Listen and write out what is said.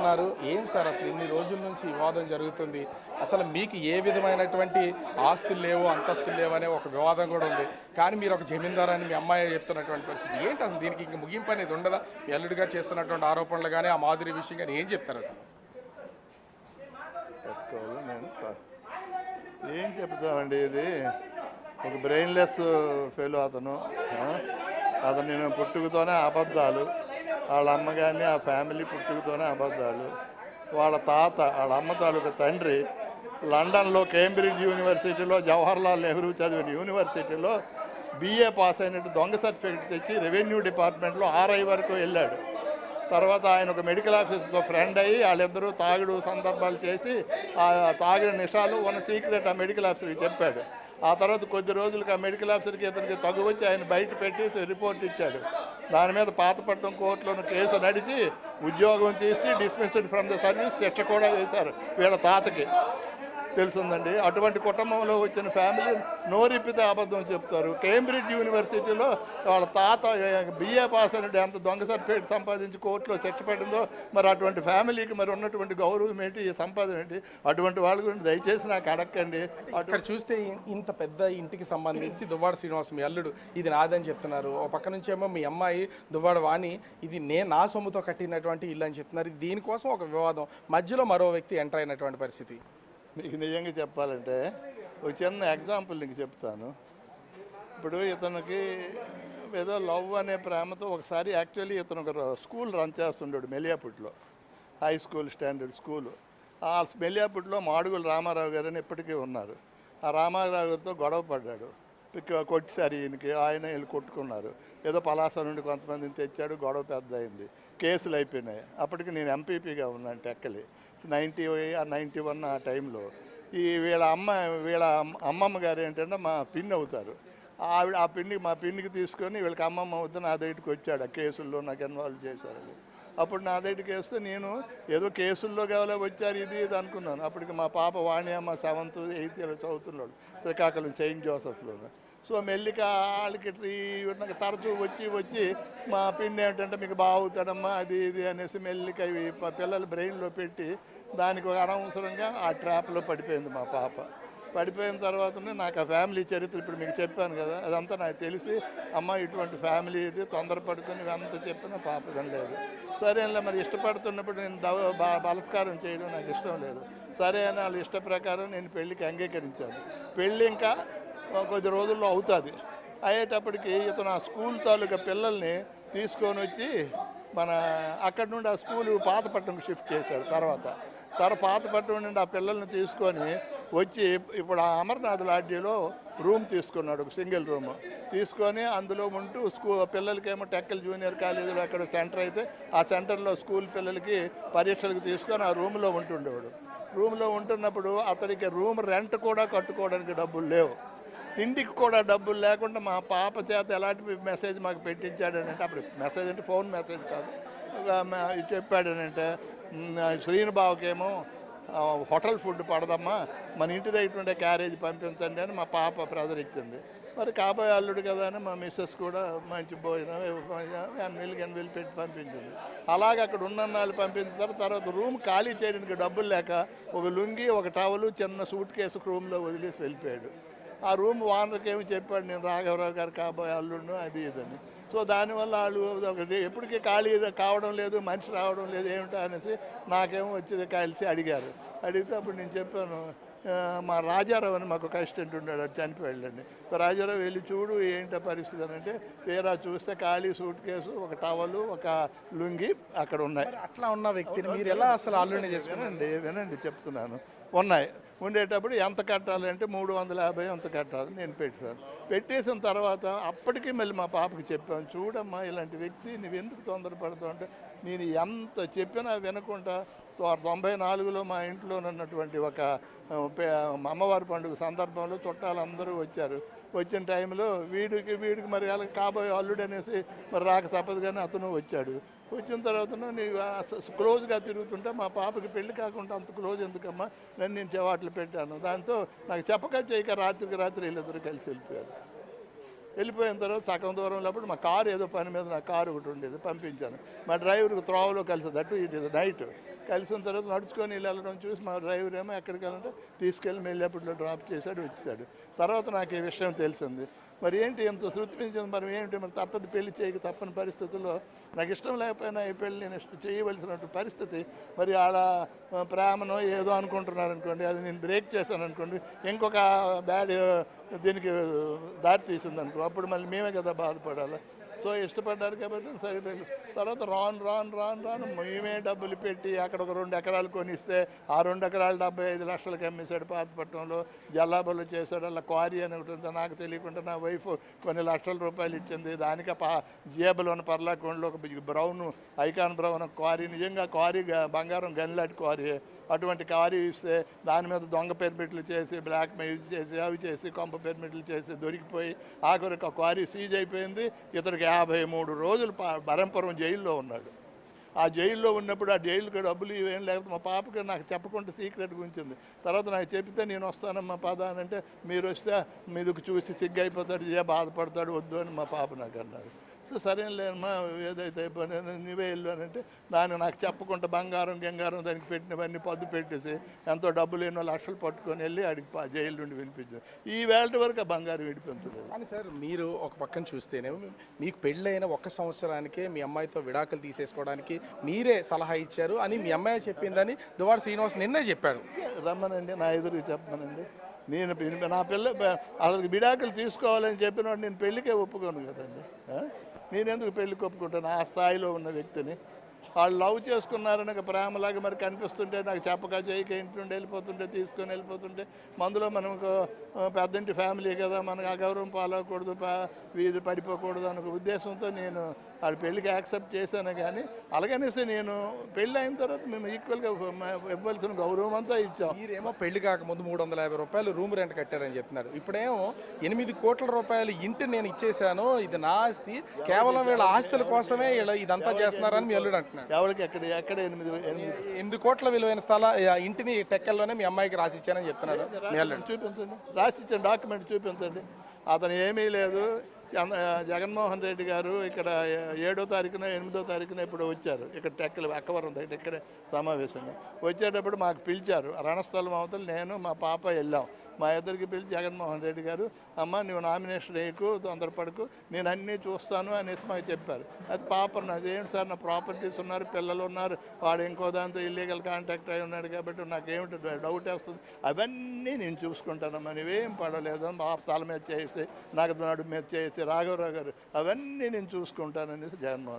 అన్నారు. ఏం సార్ అసలు ఇన్ని రోజుల నుంచి వివాదం జరుగుతుంది. అసలు మీకు ఏ విధమైనటువంటి ఆస్తులు లేవు, అంతస్తులు లేవు అనే ఒక వివాదం కూడా ఉంది. కానీ మీరు ఒక జమీందారు అని మీ అమ్మాయి చెప్తున్నటువంటి పరిస్థితి ఏంటి? అసలు దీనికి ఇంక ముగింపు అనేది ఉండదా? మీ అల్లుడిగా చేస్తున్నటువంటి ఆరోపణలు కానీ, ఆ మాధురి విషయం కానీ ఏం చెప్తారు అసలు? ఏం చెప్తామండి, ఇది ఒక బ్రెయిన్లెస్ ఫెయిల్ అతను. నేను పుట్టుకతోనే అబద్ధాలు, వాళ్ళ అమ్మ కానీ ఆ ఫ్యామిలీ పుట్టుకతోనే అబద్ధాలు. వాళ్ళ తాత, వాళ్ళ అమ్మ తాలూకా తండ్రి లండన్లో కేంబ్రిడ్జ్ యూనివర్సిటీలో జవహర్లాల్ నెహ్రూ చదివిన యూనివర్సిటీలో BA పాస్ అయినట్టు దొంగ సర్టిఫికేట్ తెచ్చి రెవెన్యూ డిపార్ట్మెంట్లో RI వరకు వెళ్ళాడు. తర్వాత ఆయన ఒక మెడికల్ ఆఫీసర్తో ఫ్రెండ్ అయ్యి వాళ్ళిద్దరూ తాగుడు సందర్భాలు చేసి ఆ తాగిన నిషాలు సీక్రెట్ ఆ మెడికల్ ఆఫీసర్కి చెప్పాడు. ఆ తర్వాత కొద్ది రోజులకి ఆ మెడికల్ ఆఫీసర్కి ఇతనికి తగ్గు వచ్చి ఆయన బయట పెట్టి రిపోర్ట్ ఇచ్చాడు. దాని మీద పాతపట్నం కోర్టులోని కేసు నడిచి ఉద్యోగం తీసి డిస్మిస్డ్ ఫ్రమ్ ద సర్వీస్ శిక్ష కూడా వేశారు వీళ్ళ తాతకి. తెలుసుందండి, అటువంటి కుటుంబంలో వచ్చిన ఫ్యామిలీ నోరిప్పితే అబద్ధం చెప్తారు. కేంబ్రిడ్జ్ యూనివర్సిటీలో వాళ్ళ తాత BA పాస్ అయినట్టు ఎంత దొంగ సర్టిఫికేట్ సంపాదించి కోర్టులో శిక్ష పడిందో, మరి అటువంటి ఫ్యామిలీకి మరి ఉన్నటువంటి గౌరవం ఏంటి, ఈ సంపాదన ఏంటి? అటువంటి వాళ్ళ గురించి దయచేసి నాకు అడగండి. అక్కడ చూస్తే ఇంత పెద్ద ఇంటికి సంబంధించి దువ్వాడ శ్రీనివాస్ మీ అల్లుడు ఇది నాదని చెప్తున్నారు. ఒక పక్క నుంచి ఏమో మీ అమ్మాయి దువ్వాడ వాణి ఇది నా సొమ్ముతో కట్టినటువంటి ఇల్లు అని చెప్తున్నారు. దీనికోసం ఒక వివాదం, మధ్యలో మరో వ్యక్తి ఎంటర్ అయినటువంటి పరిస్థితి. మీకు నిజంగా చెప్పాలంటే ఒక చిన్న ఎగ్జాంపుల్ నీకు చెప్తాను. ఇప్పుడు ఇతనికి ఏదో లవ్ అనే ప్రేమతో ఒకసారి యాక్చువల్లీ ఇతను ఒక స్కూల్ రన్ చేస్తుండాడు మెలియాపుట్లో, హై స్కూల్ స్టాండర్డ్ స్కూలు. ఆ మెలియాపుట్లో మాడుగుల రామారావు గారు అని ఇప్పటికీ ఉన్నారు. ఆ రామారావు గారితో గొడవ పడ్డాడు, కొట్టిసారి ఈయనకి, ఆయన వీళ్ళు కొట్టుకున్నారు. ఏదో పలాస నుండి కొంతమందిని తెచ్చాడు, గొడవ పెద్ద అయింది, కేసులు అయిపోయినాయి. అప్పటికి నేను ఎంపీపీగా ఉన్నాను టెక్కలి 91 ఆ టైంలో. వీళ్ళ అమ్మమ్మ గారు ఏంటంటే మా పిన్ని అవుతారు. ఆవిడ మా పిన్నికి తీసుకొని వీళ్ళకి అమ్మమ్మ అవుతుంది నా దగ్గరికి వచ్చాడు. ఆ కేసుల్లో నాకు ఇన్వాల్వ్ చేశారని. అప్పుడు నా దగ్గరికి వేస్తే నేను ఏదో కేసుల్లో కావాలో వచ్చారు ఇది అనుకున్నాను. అప్పటికి మా పాప వాణి అమ్మ 7th 8th చదువుతున్నాడు శ్రీకాకుళం సెయింట్ జోసెఫ్లోనే. సో మెల్లిక వాళ్ళకి నాకు తరచూ వచ్చి మా పిన్ని ఏమిటంటే మీకు బాగుతాడమ్మా అది ఇది అనేసి మెల్లిక ఇవి పిల్లల బ్రెయిన్లో పెట్టి దానికి ఒక అనవసరంగా ఆ ట్రాప్లో పడిపోయింది మా పాప. పడిపోయిన తర్వాతనే నాకు ఆ ఫ్యామిలీ చరిత్ర ఇప్పుడు మీకు చెప్పాను కదా, అదంతా నాకు తెలిసి అమ్మ ఇటువంటి ఫ్యామిలీ ఇది తొందరపడుకొని అంతా చెప్పిన పాప వినలేదు. సరే అలా మరి ఇష్టపడుతున్నప్పుడు నేను బలత్కారం చేయడం నాకు ఇష్టం లేదు. సరే అని వాళ్ళ ఇష్ట ప్రకారం నేను పెళ్ళికి అంగీకరించాను. పెళ్ళి ఇంకా కొద్ది రోజుల్లో అవుతుంది. అయ్యేటప్పటికి ఇతను ఆ స్కూల్ తాలూకా పిల్లల్ని తీసుకొని వచ్చి అక్కడి నుండి ఆ స్కూలు పాతపట్నంకి షిఫ్ట్ చేశాడు. తర్వాత పాతపట్నం నుండి ఆ పిల్లల్ని తీసుకొని వచ్చి ఇప్పుడు ఆ అమర్నాథ్ లాడ్జీలో రూమ్ తీసుకున్నాడు, ఒక సింగిల్ రూమ్ తీసుకొని అందులో ఉంటూ పిల్లలకేమో టెక్కల్ జూనియర్ కాలేజీలో అక్కడ సెంటర్ అయితే ఆ సెంటర్లో స్కూల్ పిల్లలకి పరీక్షలకు తీసుకొని ఆ రూమ్లో ఉంటుండేవాడు. రూమ్లో ఉంటున్నప్పుడు అతనికి రూమ్ రెంట్ కూడా కట్టుకోవడానికి డబ్బులు లేవు, తిండికి కూడా డబ్బులు లేకుండా మా పాప చేత ఎలాంటి మెసేజ్ మాకు పెట్టించాడనంటే, అప్పుడు మెసేజ్ అంటే ఫోన్ మెసేజ్ కాదు, చెప్పాడనంటే శ్రీనుబాబుకేమో హోటల్ ఫుడ్ పడదమ్మా, మన ఇంటి దగ్గర ఉండే క్యారేజ్ పంపించండి అని మా పాప ప్రెజర్ ఇచ్చింది. మరి కాబోయే అల్లుడు కదా అని మా మిస్సెస్ కూడా మంచి భోజనం ఎన్నిళ్ళు పెట్టి పంపించింది. అలాగే అక్కడ ఉన్న వాళ్ళు పంపించిన తర్వాత రూమ్ ఖాళీ చేయడానికి డబ్బులు లేక ఒక లుంగి, ఒక టవలు, చిన్న సూట్ కేసు రూమ్లో వదిలేసి వెళ్ళిపోయాడు. ఆ రూమ్ ఓనర్కి ఏమి చెప్పాడు, నేను రాఘవరావు గారు కాబోయే అల్లుడును అది ఇదని. సో దానివల్ల వాళ్ళు ఎప్పటికీ ఖాళీ కావడం లేదు, మనిషి రావడం లేదు ఏమిటో అనేసి నాకేమో వచ్చి కలిసి అడిగారు. అడిగితే అప్పుడు నేను చెప్పాను, మా రాజారావు అని మాకు ఒక అసిస్టెంట్ ఉన్నాడు, అది చనిపోయాడండి. రాజారావు వెళ్ళి చూడు ఏంటో పరిస్థితి అని అంటే, తీరా చూస్తే ఖాళీ సూట్ కేసు, ఒక టవలు, ఒక లుంగి అక్కడ ఉన్నాయి. అట్లా ఉన్న వ్యక్తిని మీరు ఎలా అసలు అల్లుడిని చేసుకున్నారండి? వినండి చెప్తున్నాను. ఉన్నాయి. ఉండేటప్పుడు ఎంత కట్టాలి అంటే 350 ఎంత కట్టాలి నేను పెట్టేసిన తర్వాత అప్పటికీ మళ్ళీ మా పాపకి చెప్పాను, చూడమ్మా ఇలాంటి వ్యక్తి నువ్వు ఎందుకు తొందరపడతావు అంటే, నేను ఎంత చెప్పినా వినకుండా 94లో మా ఇంట్లో ఉన్నటువంటి ఒక అమ్మవారి పండుగ సందర్భంలో చుట్టాలందరూ వచ్చారు. వచ్చిన టైంలో వీడికి మరి వాళ్ళకి కాబోయే అల్లుడు అనేసి మరి రాక తప్పదు, కానీ అతను వచ్చాడు. వచ్చిన తర్వాత నీవు క్లోజ్గా తిరుగుతుంటే మా పాపకి పెళ్లి కాకుండా అంత క్లోజ్ ఎందుకమ్మా నేను చెవాట్లు పెట్టాను. దాంతో నాకు చెప్పక చేయక రాత్రికి రాత్రి వీళ్ళిద్దరూ కలిసి వెళ్ళిపోయారు. వెళ్ళిపోయిన తర్వాత సగం దూరం లోపల మా కారు ఏదో పని మీద నా కారు ఒకటి ఉండేది, పంపించాను. మా డ్రైవర్కి త్రోవలో కలిసి దట్టు ఇది నైట్ కలిసిన తర్వాత నడుచుకొని వెళ్ళడం చూసి మా డ్రైవర్ ఏమో ఎక్కడికి వెళ్ళాలంటే తీసుకెళ్ళి మెల్లేపట్లో డ్రాప్ చేశాడు, వచ్చేసాడు. తర్వాత నాకు ఈ విషయం తెలిసింది. మరి ఏంటి ఎంత శృతి పెంచింది, మరి ఏంటి, మరి తప్పదు పెళ్లి చేయక తప్పని పరిస్థితుల్లో నాకు ఇష్టం లేకపోయినా ఈ పెళ్ళి నేను చేయవలసినటువంటి పరిస్థితి. మరి ఆడ ప్రేమనో ఏదో అనుకుంటున్నారు అనుకోండి, అది నేను బ్రేక్ చేశాను అనుకోండి, ఇంకొక బ్యాడ్ దీనికి దారి తీసింది అనుకో, అప్పుడు మళ్ళీ మేమే కదా బాధపడాలి. సో ఇష్టపడ్డారు కాబట్టి సరిపోయింది. తర్వాత రాను మేమే డబ్బులు పెట్టి అక్కడ ఒక 2 ఎకరాలు కొనిస్తే ఆ 2 ఎకరాలు 75 లక్షలకి అమ్మేశాడు. పాతపట్నంలో జల్లాబలు చేశాడు. అలా క్వారీ అని ఒకటి ఉంది, నాకు తెలియకుండా నా వైఫ్ కొన్ని లక్షల రూపాయలు ఇచ్చింది. దానికి జేబులోని పర్లాకొండలో ఒక బ్రౌన్ ఐకాన్ బ్రౌన్ క్వారీ, నిజంగా క్వారీ బంగారం గనిలాంటి క్వారీ. అటువంటి కారు ఇస్తే దాని మీద దొంగ పెర్మిట్లు చేసి బ్లాక్ మెయిల్ చేసి అవి చేసి కొంప పెర్మిట్లు చేసి దొరికిపోయి ఆఖరికి ఆ క్వారీ సీజ్ అయిపోయింది. ఇతనికి 53 రోజులు బరంపురం జైల్లో ఉన్నాడు. ఆ జైల్లో ఉన్నప్పుడు ఆ జైలుకి డబ్బులు ఇవేం లేకపోతే మా పాపకి నాకు చెప్పకుండా సీక్రెట్గా ఉంచింది. తర్వాత నాకు చెప్తే నేను వస్తానమ్మా పద అని అంటే, మీరు వస్తే మీదకు చూసి సిగ్గు అయిపోతాడు, బాధపడతాడు, వద్దు అని మా పాప నాకు అన్నది. సరేలేమ్మా ఏదైతే అయిపోయినా నువ్వే వెళ్ళు అని అంటే, దాన్ని నాకు చెప్పకుండా బంగారం గంగారం దానికి పెట్టినవన్నీ పద్దు పెట్టేసి ఎంతో డబ్బులు ఎన్నో లక్షలు పట్టుకొని వెళ్ళి అడిగి జైలు నుండి వినిపించారు. ఈ వేళ వరకు ఆ బంగారం విడిపించలేదు. కానీ సార్, మీరు ఒక పక్కన చూస్తేనే మీకు పెళ్ళైన 1 సంవత్సరానికే మీ అమ్మాయితో విడాకులు తీసేసుకోవడానికి మీరే సలహా ఇచ్చారు అని మీ అమ్మాయి చెప్పిందని దువ్వాడ శ్రీనివాస్ నిన్నే చెప్పాడు. రమ్మనండి, నా ఎదురుగా చెప్పమనండి. నేను నా పిల్ల అసలు విడాకులు తీసుకోవాలని చెప్పినవాడు నేను పెళ్ళికే ఒప్పుకోను కదండి. నేను ఎందుకు పెళ్ళికి ఒప్పుకుంటాను? ఆ స్థాయిలో ఉన్న వ్యక్తిని వాళ్ళు లవ్ చేసుకున్నారని ప్రేమలాగా మరి కనిపిస్తుంటే నాకు చెప్పక చేయక ఇంటి నుండి వెళ్ళిపోతుంటే తీసుకొని వెళ్ళిపోతుంటే, మందులో మనకు పెద్దంటి ఫ్యామిలీ కదా, మనకు అగౌరవం పాలవకూడదు, వీధి పడిపోకూడదు అనే ఉద్దేశంతో నేను వాళ్ళ పెళ్ళికి యాక్సెప్ట్ చేశాను. కానీ అలాగనేసి నేను పెళ్ళి అయిన తర్వాత మేము ఈక్వల్గా ఇవ్వాల్సిన గౌరవం అంతా ఇచ్చాం. మీరేమో పెళ్లి కాకముందు 350 రూపాయలు రూమ్ రెంట్ కట్టారని చెప్తున్నారు. ఇప్పుడేమో 8 కోట్ల రూపాయలు ఇంటి నేను ఇచ్చేసాను, ఇది నా ఆస్తి, కేవలం వీళ్ళ ఆస్తుల కోసమే ఇదంతా చేస్తున్నారని మీ అల్లుడు అంటున్నారు. ఎవరికి ఎక్కడ 8 కోట్ల విలువైన ఇంటిని టెక్కల్లోనే మీ అమ్మాయికి రాసిచ్చానని చెప్తున్నాడు మీ అల్లుడు. చూపించండి, రాసిచ్చాను, డాక్యుమెంట్ చూపించండి. అతను ఏమీ లేదు. జగన్మోహన్ రెడ్డి గారు ఇక్కడ 7వ తారీఖున 8వ తారీఖున ఇప్పుడు వచ్చారు. ఇక్కడ టెక్కలు అక్కవరం దగ్గర ఇక్కడే సమావేశంగా వచ్చేటప్పుడు మాకు పిలిచారు. రణస్థలం అవతల నేను మా పాప వెళ్ళాం. మా ఇద్దరికి పిలిచి జగన్మోహన్ రెడ్డి గారు, అమ్మ నువ్వు నామినేషన్ వేయకు, తొందరపడకు, నేను అన్నీ చూస్తాను అనేసి మాకు చెప్పారు. అది పాప అదేంటి సార్, నా ప్రాపర్టీస్ ఉన్నారు, పిల్లలు ఉన్నారు, వాడు ఇంకో దాంతో ఇల్లీగల్ కాంటాక్ట్ అయి ఉన్నాడు కాబట్టి నాకేమిటి డౌట్ వేస్తుంది, అవన్నీ నేను చూసుకుంటానమ్మా, నువ్వేం పడలేదు, మా తల మీద చేసి నాకు నడు మీద చేసి రాఘవరావు గారు అవన్నీ నేను చూసుకుంటాననేసి జగన్మోహన్